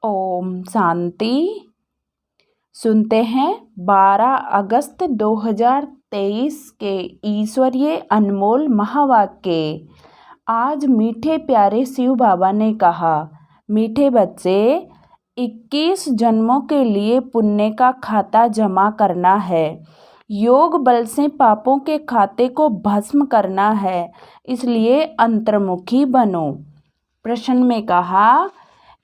ओम शांति। सुनते हैं 12 अगस्त 2023 के ईश्वरीय अनमोल महावाक्य। आज मीठे प्यारे शिव बाबा ने कहा, मीठे बच्चे, 21 जन्मों के लिए पुण्य का खाता जमा करना है। योग बल से पापों के खाते को भस्म करना है, इसलिए अंतर्मुखी बनो। प्रश्न में कहा,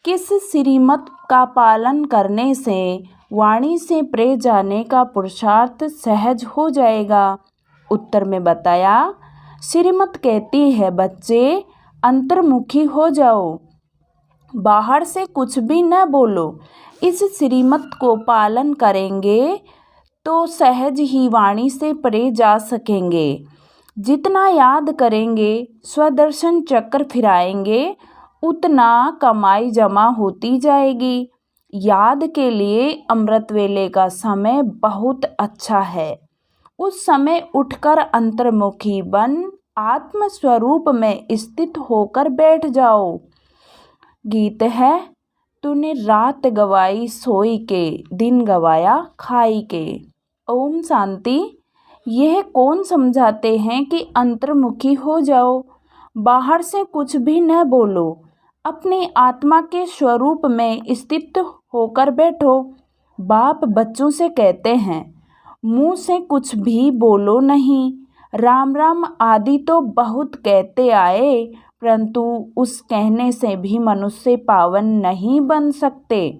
किस श्रीमत का पालन करने से वाणी से प्रे जाने का पुरुषार्थ सहज हो जाएगा? उत्तर में बताया, श्रीमत कहती है बच्चे, अंतर्मुखी हो जाओ, बाहर से कुछ भी न बोलो। इस श्रीमत को पालन करेंगे तो सहज ही वाणी से प्रे जा सकेंगे। जितना याद करेंगे, स्वदर्शन चक्र फिराएंगे, उतना कमाई जमा होती जाएगी। याद के लिए अमृत वेले का समय बहुत अच्छा है। उस समय उठकर अंतर्मुखी बन आत्म स्वरूप में स्थित होकर बैठ जाओ। गीत है, तूने रात गवाई सोई के, दिन गवाया खाई के। ओम शांति। यह कौन समझाते हैं कि अंतर्मुखी हो जाओ, बाहर से कुछ भी न बोलो, अपनी आत्मा के स्वरूप में स्थित होकर बैठो। बाप बच्चों से कहते हैं, मुंह से कुछ भी बोलो नहीं। राम राम आदि तो बहुत कहते आए, परंतु उस कहने से भी मनुष्य पावन नहीं बन सकते।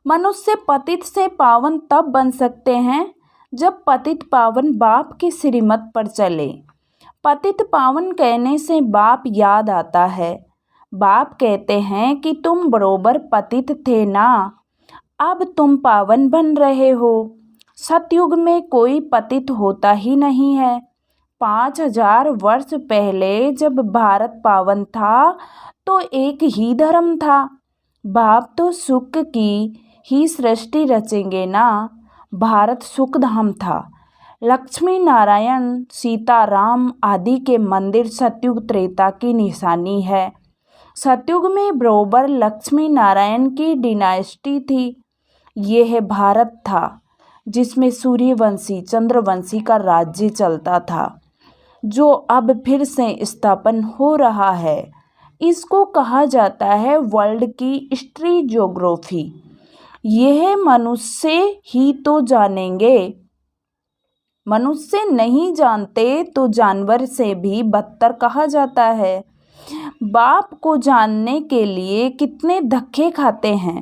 मनुष्य पतित से पावन तब बन सकते हैं जब पतित पावन बाप की श्रीमत पर चले। पतित पावन कहने से बाप याद आता है। बाप कहते हैं कि तुम बरोबर पतित थे ना, अब तुम पावन बन रहे हो। सतयुग में कोई पतित होता ही नहीं है। 5000 वर्ष पहले जब भारत पावन था तो एक ही धर्म था। बाप तो सुख की ही सृष्टि रचेंगे ना। भारत सुख धाम था। लक्ष्मी नारायण, सीता राम आदि के मंदिर सतयुग त्रेता की निशानी है। सतयुग में बरोबर लक्ष्मी नारायण की डिनास्टी थी। यह भारत था जिसमें सूर्यवंशी चंद्रवंशी का राज्य चलता था, जो अब फिर से स्थापन हो रहा है। इसको कहा जाता है वर्ल्ड की हिस्ट्री ज्योग्राफी। यह मनुष्य ही तो जानेंगे। मनुष्य नहीं जानते तो जानवर से भी बदतर कहा जाता है। बाप को जानने के लिए कितने धक्के खाते हैं,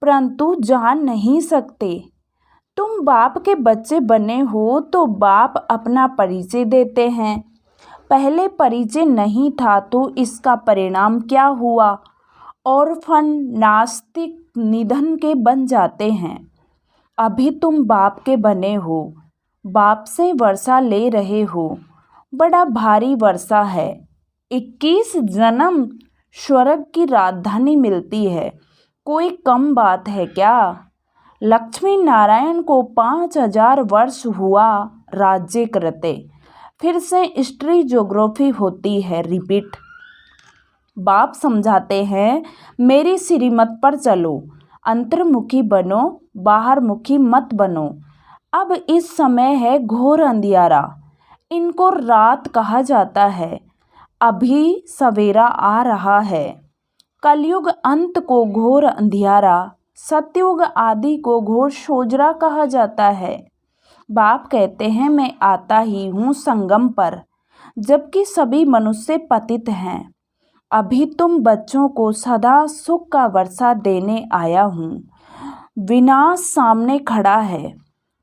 परंतु जान नहीं सकते। तुम बाप के बच्चे बने हो तो बाप अपना परिचय देते हैं। पहले परिचय नहीं था तो इसका परिणाम क्या हुआ? ऑर्फन, नास्तिक, निधन के बन जाते हैं। अभी तुम बाप के बने हो, बाप से वर्षा ले रहे हो। बड़ा भारी वर्षा है। 21 जन्म स्वर्ग की राजधानी मिलती है, कोई कम बात है क्या? लक्ष्मी नारायण को 5000 वर्ष हुआ राज्य करते। फिर से हिस्ट्री ज्योग्राफी होती है रिपीट। बाप समझाते हैं, मेरी श्रीमत पर चलो, अंतर्मुखी बनो, बाहर मुखी मत बनो। अब इस समय है घोर अंधियारा, इनको रात कहा जाता है। अभी सवेरा आ रहा है। कलयुग अंत को घोर अंधियारा, सतयुग आदि को घोर सोजरा कहा जाता है। बाप कहते हैं, मैं आता ही हूँ संगम पर, जबकि सभी मनुष्य पतित हैं। अभी तुम बच्चों को सदा सुख का वर्षा देने आया हूँ। विनाश सामने खड़ा है।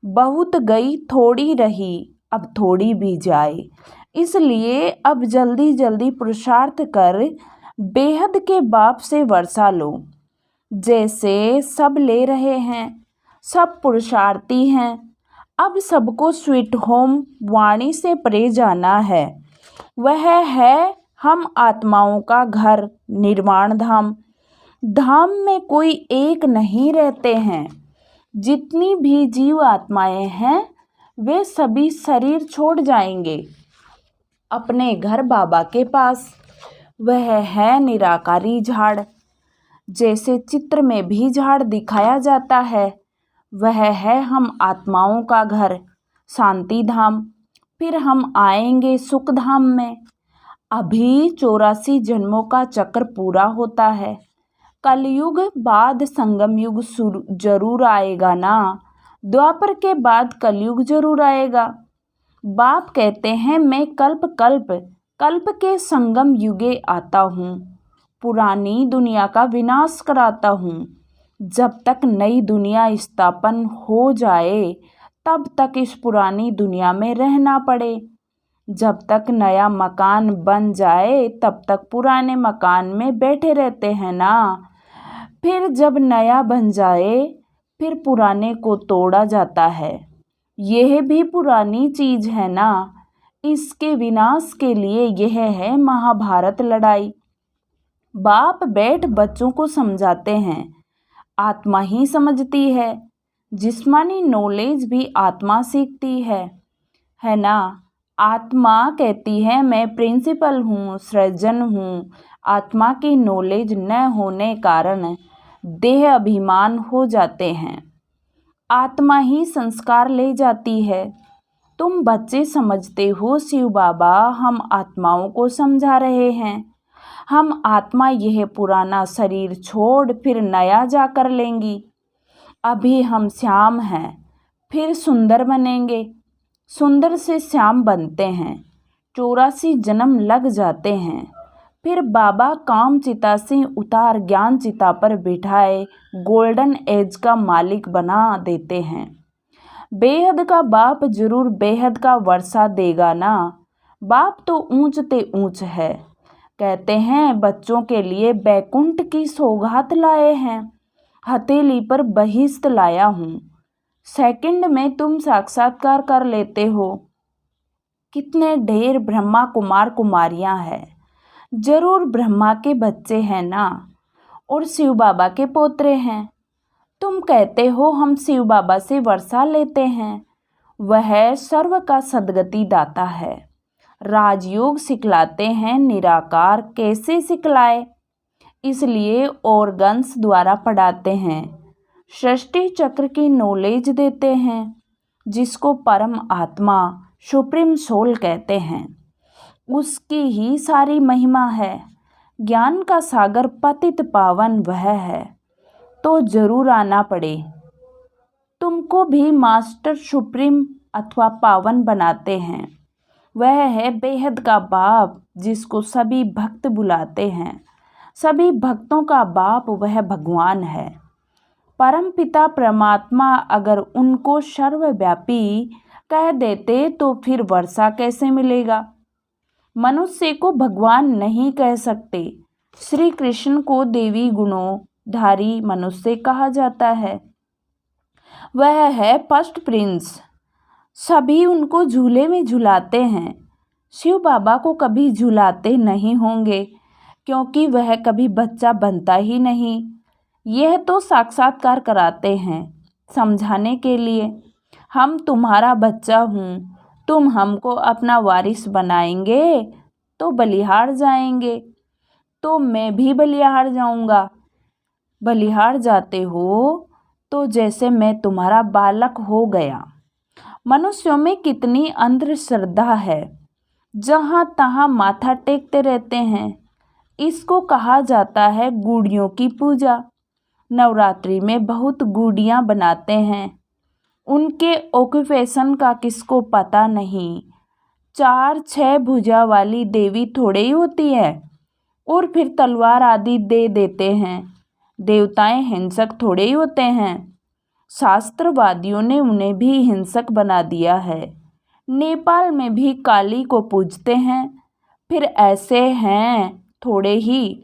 बहुत गई थोड़ी रही, अब थोड़ी भी जाए। इसलिए अब जल्दी जल्दी पुरुषार्थ कर बेहद के बाप से वर्षा लो। जैसे सब ले रहे हैं, सब पुरुषार्थी हैं। अब सबको स्वीट होम वाणी से प्रे जाना है। वह है हम आत्माओं का घर, निर्वाण धाम। धाम में कोई एक नहीं रहते हैं। जितनी भी जीव आत्माएं हैं, वे सभी शरीर छोड़ जाएंगे अपने घर बाबा के पास। वह है निराकारी झाड़। जैसे चित्र में भी झाड़ दिखाया जाता है, वह है हम आत्माओं का घर, शांति धाम। फिर हम आएंगे सुख धाम में। अभी 84 जन्मों का चक्र पूरा होता है। कलयुग बाद संगम युग जरूर आएगा ना। द्वापर के बाद कलयुग जरूर आएगा। बाप कहते हैं मैं कल्प कल्प कल्प के संगम युगे आता हूँ, पुरानी दुनिया का विनाश कराता हूँ। जब तक नई दुनिया स्थापन हो जाए तब तक इस पुरानी दुनिया में रहना पड़े। जब तक नया मकान बन जाए तब तक पुराने मकान में बैठे रहते हैं ना। फिर जब नया बन जाए फिर पुराने को तोड़ा जाता है। यह भी पुरानी चीज है ना। इसके विनाश के लिए यह है महाभारत लड़ाई। बाप बैठ बच्चों को समझाते हैं। आत्मा ही समझती है। जिस्मानी नॉलेज भी आत्मा सीखती है ना। आत्मा कहती है मैं प्रिंसिपल हूँ, सृजन हूँ। आत्मा की नॉलेज न होने कारण देह अभिमान हो जाते हैं। आत्मा ही संस्कार ले जाती है। तुम बच्चे समझते हो शिव बाबा हम आत्माओं को समझा रहे हैं। हम आत्मा यह पुराना शरीर छोड़ फिर नया जाकर लेंगी। अभी हम श्याम हैं, फिर सुंदर बनेंगे। सुंदर से श्याम बनते हैं। 84 जन्म लग जाते हैं। फिर बाबा काम चिता से उतार ज्ञान चिता पर बिठाए गोल्डन एज का मालिक बना देते हैं। बेहद का बाप जरूर बेहद का वर्षा देगा ना। बाप तो ऊंच ते ऊंच है। कहते हैं बच्चों के लिए बैकुंठ की सौगात लाए हैं। हथेली पर बहिश्त लाया हूँ। सेकंड में तुम साक्षात्कार कर लेते हो। कितने ढेर ब्रह्मा कुमार कुमारियां हैं। जरूर ब्रह्मा के बच्चे हैं ना, और शिव बाबा के पोतरे हैं। तुम कहते हो हम शिव बाबा से वर्षा लेते हैं। वह सर्व का सद्गति दाता है। राजयोग सिखलाते हैं, निराकार कैसे सिखलाए, इसलिए ऑर्गन्स द्वारा पढ़ाते हैं। सृष्टि चक्र की नॉलेज देते हैं, जिसको परम आत्मा सुप्रीम सोल कहते हैं। उसकी ही सारी महिमा है। ज्ञान का सागर पतित पावन वह है। तो जरूर आना पड़े। तुमको भी मास्टर सुप्रीम अथवा पावन बनाते हैं। वह है बेहद का बाप, जिसको सभी भक्त बुलाते हैं। सभी भक्तों का बाप वह भगवान है। परम पिता परमात्मा अगर उनको सर्वव्यापी कह देते तो फिर वर्षा कैसे मिलेगा। मनुष्य को भगवान नहीं कह सकते। श्री कृष्ण को देवी गुणों धारी मनुष्य कहा जाता है। वह है फर्स्ट प्रिंस। सभी उनको झूले में झुलाते हैं। शिव बाबा को कभी झुलाते नहीं होंगे, क्योंकि वह कभी बच्चा बनता ही नहीं। यह तो साक्षात्कार कराते हैं समझाने के लिए। हम तुम्हारा बच्चा हूँ, तुम हमको अपना वारिस बनाएंगे तो बलिहार जाएंगे। तो मैं भी बलिहार जाऊंगा। बलिहार जाते हो तो जैसे मैं तुम्हारा बालक हो गया। मनुष्यों में कितनी अंधश्रद्धा है, जहाँ तहाँ माथा टेकते रहते हैं। इसको कहा जाता है गुड़ियों की पूजा। नवरात्रि में बहुत गुड़ियाँ बनाते हैं। उनके ऑक्यूपेशन का किसको पता नहीं। 4-6 भुजा वाली देवी थोड़े ही होती है, और फिर तलवार आदि दे देते हैं। देवताएं हिंसक थोड़े ही होते हैं। शास्त्रवादियों ने उन्हें भी हिंसक बना दिया है। नेपाल में भी काली को पूजते हैं। फिर ऐसे हैं थोड़े ही।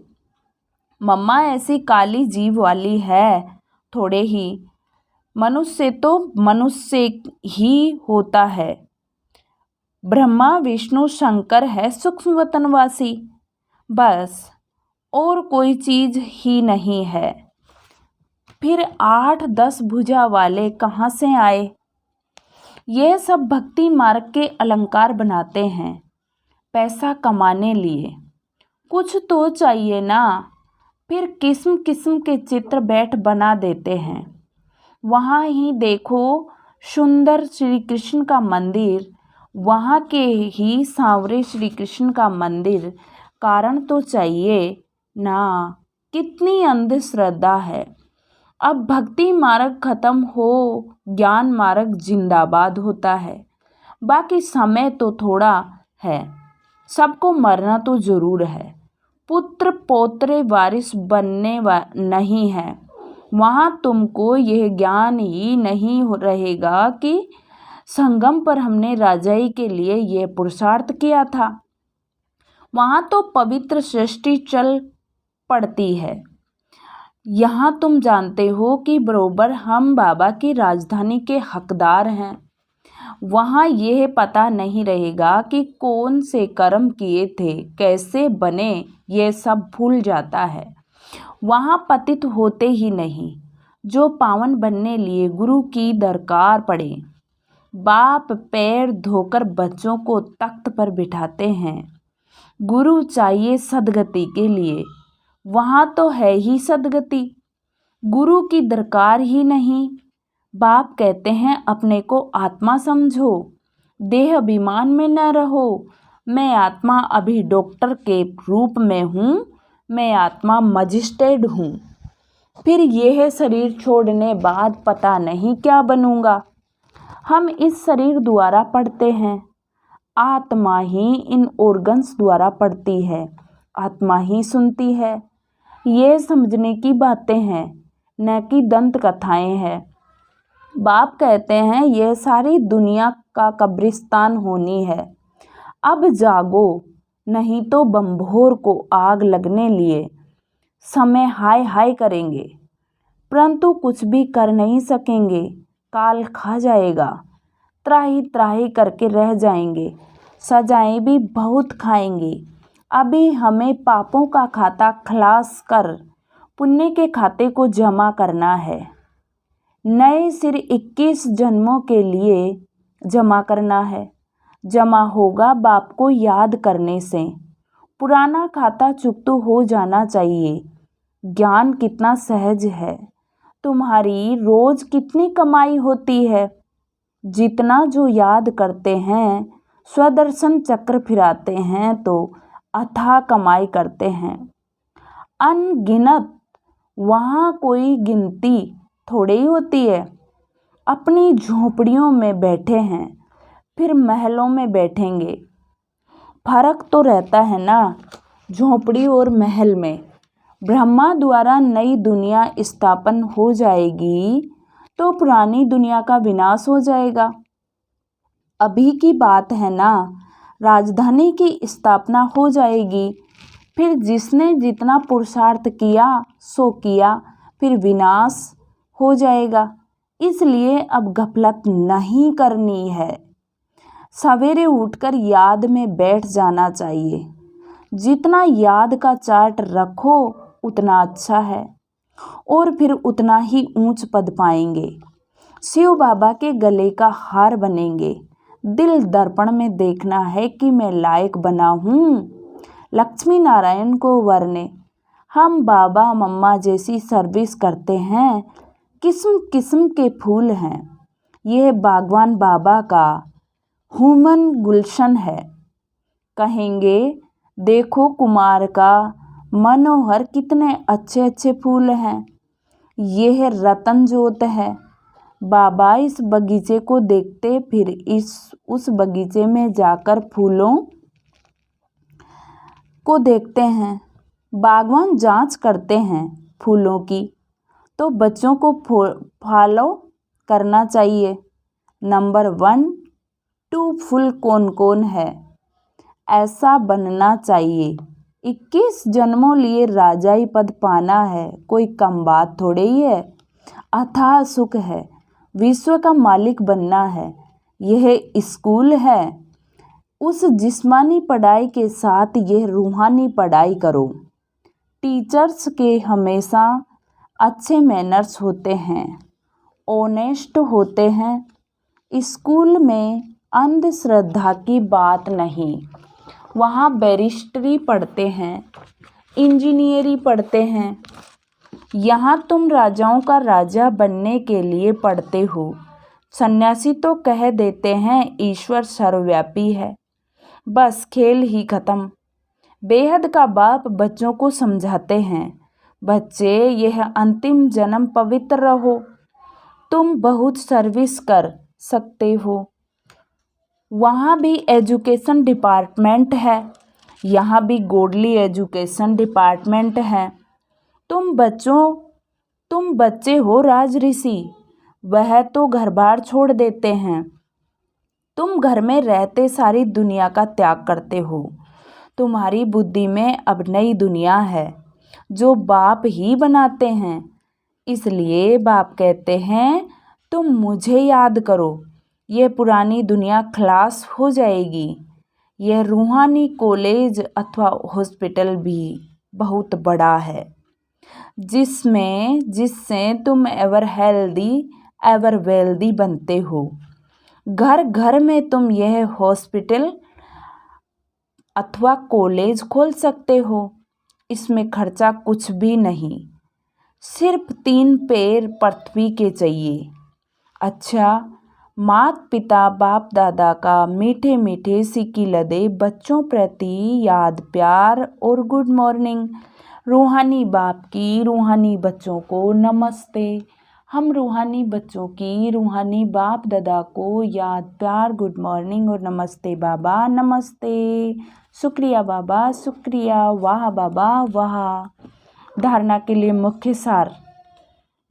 मम्मा ऐसी काली जीव वाली है थोड़े ही। मनुष्य तो मनुष्य ही होता है। ब्रह्मा विष्णु शंकर है सूक्ष्म वतनवासी, बस और कोई चीज ही नहीं है। फिर 8-10 भुजा वाले कहाँ से आए। यह सब भक्ति मार्ग के अलंकार बनाते हैं पैसा कमाने लिए। कुछ तो चाहिए ना। फिर किस्म किस्म के चित्र बैठ बना देते हैं। वहाँ ही देखो सुंदर श्री कृष्ण का मंदिर, वहाँ के ही सांवरे श्री कृष्ण का मंदिर। कारण तो चाहिए ना, कितनी अंधश्रद्धा है। अब भक्ति मार्ग खत्म हो, ज्ञान मार्ग जिंदाबाद होता है। बाकी समय तो थोड़ा है, सबको मरना तो जरूर है। पुत्र पौत्रे वारिस बनने नहीं है। वहाँ तुमको यह ज्ञान ही नहीं रहेगा कि संगम पर हमने राजाई के लिए यह पुरुषार्थ किया था। वहाँ तो पवित्र सृष्टि चल पड़ती है। यहाँ तुम जानते हो कि बरोबर हम बाबा की राजधानी के हकदार हैं। वहाँ यह पता नहीं रहेगा कि कौन से कर्म किए थे, कैसे बने, ये सब भूल जाता है। वहाँ पतित होते ही नहीं, जो पावन बनने लिए गुरु की दरकार पड़े। बाप पैर धोकर बच्चों को तख्त पर बिठाते हैं। गुरु चाहिए सद्गति के लिए, वहाँ तो है ही सद्गति। गुरु की दरकार ही नहीं। बाप कहते हैं अपने को आत्मा समझो, देह अभिमान में न रहो। मैं आत्मा अभी डॉक्टर के रूप में हूँ, मैं आत्मा मजिस्ट्रेट हूँ। फिर यह शरीर छोड़ने बाद पता नहीं क्या बनूंगा। हम इस शरीर द्वारा पढ़ते हैं, आत्मा ही इन ऑर्गन्स द्वारा पढ़ती है, आत्मा ही सुनती है। ये समझने की बातें हैं, न कि दंत कथाएं हैं। बाप कहते हैं यह सारी दुनिया का कब्रिस्तान होनी है। अब जागो, नहीं तो बम्भोर को आग लगने लिए समय हाय हाय करेंगे, परंतु कुछ भी कर नहीं सकेंगे। काल खा जाएगा, त्राही त्राही करके रह जाएंगे, सजाएं भी बहुत खाएंगे। अभी हमें पापों का खाता खलास कर पुण्य के खाते को जमा करना है। नए सिर 21 जन्मों के लिए जमा करना है। जमा होगा बाप को याद करने से। पुराना खाता चुकता हो जाना चाहिए। ज्ञान कितना सहज है। तुम्हारी रोज कितनी कमाई होती है। जितना जो याद करते हैं, स्वदर्शन चक्र फिराते हैं तो अथाह कमाई करते हैं। अनगिनत, वहाँ कोई गिनती थोड़ी ही होती है। अपनी झोपड़ियों में बैठे हैं, फिर महलों में बैठेंगे। फर्क तो रहता है ना, झोपड़ी और महल में। ब्रह्मा द्वारा नई दुनिया स्थापन हो जाएगी तो पुरानी दुनिया का विनाश हो जाएगा। अभी की बात है ना, राजधानी की स्थापना हो जाएगी। फिर जिसने जितना पुरुषार्थ किया सो किया, फिर विनाश हो जाएगा। इसलिए अब गफलत नहीं करनी है। सवेरे उठकर याद में बैठ जाना चाहिए। जितना याद का चार्ट रखो उतना अच्छा है, और फिर उतना ही ऊंच पद पाएंगे। शिव बाबा के गले का हार बनेंगे। दिल दर्पण में देखना है कि मैं लायक बना हूँ लक्ष्मी नारायण को वरने। हम बाबा मम्मा जैसी सर्विस करते हैं। किस्म किस्म के फूल हैं। यह बागवान बाबा का ह्यूमन गुलशन है। कहेंगे देखो कुमार का मनोहर, कितने अच्छे अच्छे फूल हैं। यह रतन जोत है। बाबा इस बगीचे को देखते, फिर उस बगीचे में जाकर फूलों को देखते हैं। बागवान जांच करते हैं फूलों की, तो बच्चों को फॉलो करना चाहिए। नंबर 1, 2 फूल कौन कौन है, ऐसा बनना चाहिए। 21 जन्मों लिए राजाई पद पाना है, कोई कम बात थोड़ी ही है। अथाह सुख है, विश्व का मालिक बनना है। यह स्कूल है। उस जिस्मानी पढ़ाई के साथ यह रूहानी पढ़ाई करो। टीचर्स के हमेशा अच्छे मैनर्स होते हैं, ऑनेस्ट होते हैं। स्कूल में अंधश्रद्धा की बात नहीं। वहाँ बैरिस्टरी पढ़ते हैं, इंजीनियरिंग पढ़ते हैं। यहाँ तुम राजाओं का राजा बनने के लिए पढ़ते हो। सन्यासी तो कह देते हैं ईश्वर सर्वव्यापी है, बस खेल ही खत्म। बेहद का बाप बच्चों को समझाते हैं, बच्चे यह अंतिम जन्म पवित्र रहो, तुम बहुत सर्विस कर सकते हो। वहाँ भी एजुकेशन डिपार्टमेंट है, यहाँ भी गोडली एजुकेशन डिपार्टमेंट है। तुम बच्चे हो राज ऋषि, वह तो घर बार छोड़ देते हैं। तुम घर में रहते सारी दुनिया का त्याग करते हो। तुम्हारी बुद्धि में अब नई दुनिया है जो बाप ही बनाते हैं। इसलिए बाप कहते हैं तुम मुझे याद करो, यह पुरानी दुनिया खलास हो जाएगी। यह रूहानी कॉलेज अथवा हॉस्पिटल भी बहुत बड़ा है, जिससे तुम एवर हेल्दी एवर वेल्दी बनते हो। घर घर में तुम यह हॉस्पिटल अथवा कॉलेज खोल सकते हो। इसमें खर्चा कुछ भी नहीं, सिर्फ 3 पैर पृथ्वी के चाहिए। अच्छा, माता पिता बाप दादा का मीठे मीठे सिक्की लदे बच्चों प्रति याद प्यार और गुड मॉर्निंग। रूहानी बाप की रूहानी बच्चों को नमस्ते। हम रूहानी बच्चों की रूहानी बाप दादा को याद प्यार गुड मॉर्निंग और नमस्ते बाबा नमस्ते, शुक्रिया बाबा शुक्रिया, वाह बाबा वाह। धारणा के लिए मुख्य सार।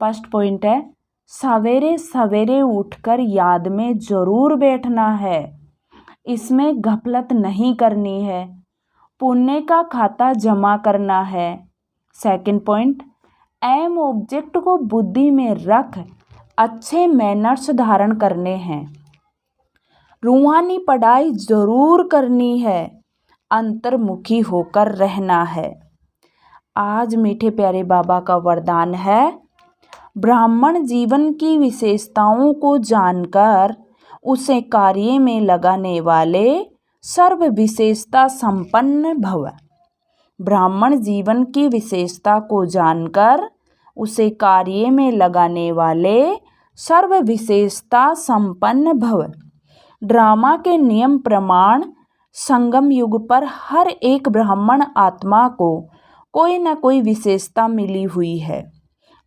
फर्स्ट पॉइंट है, सवेरे सवेरे उठकर याद में जरूर बैठना है, इसमें गफलत नहीं करनी है, पुण्य का खाता जमा करना है। सेकंड पॉइंट, एम ऑब्जेक्ट को बुद्धि में रख अच्छे मैनर्स धारण करने हैं। रूहानी पढ़ाई जरूर करनी है, अंतर्मुखी होकर रहना है। आज मीठे प्यारे बाबा का वरदान है, ब्राह्मण जीवन की विशेषताओं को जानकर उसे कार्य में लगाने वाले सर्व विशेषता संपन्न भव। ब्राह्मण जीवन की विशेषता को जानकर उसे कार्य में लगाने वाले सर्व विशेषता संपन्न भव। ड्रामा के नियम प्रमाण संगम युग पर हर एक ब्राह्मण आत्मा को कोई न कोई विशेषता मिली हुई है।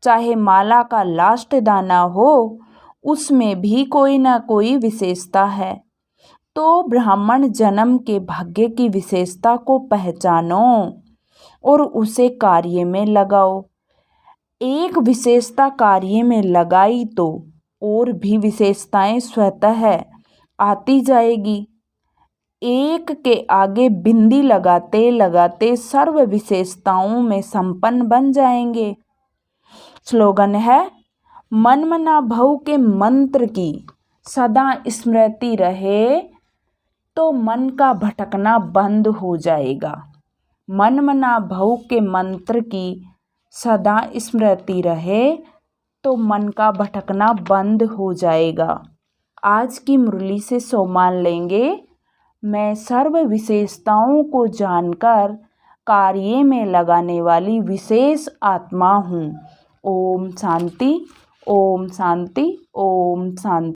चाहे माला का लास्ट दाना हो, उसमें भी कोई न कोई विशेषता है। तो ब्राह्मण जन्म के भाग्य की विशेषता को पहचानो और उसे कार्य में लगाओ। एक विशेषता कार्य में लगाई तो और भी विशेषताएं स्वतः आती जाएगी। एक के आगे बिंदी लगाते लगाते सर्व विशेषताओं में संपन्न बन जाएंगे। स्लोगन है, मन मना भव के मंत्र की सदा स्मृति रहे तो मन का भटकना बंद हो जाएगा। मन मना भव के मंत्र की सदा स्मृति रहे तो मन का भटकना बंद हो जाएगा। आज की मुरली से सो मान लेंगे, मैं सर्व विशेषताओं को जानकर कार्य में लगाने वाली विशेष आत्मा हूँ। ओम शांति, ओम शांति, ओम शांति।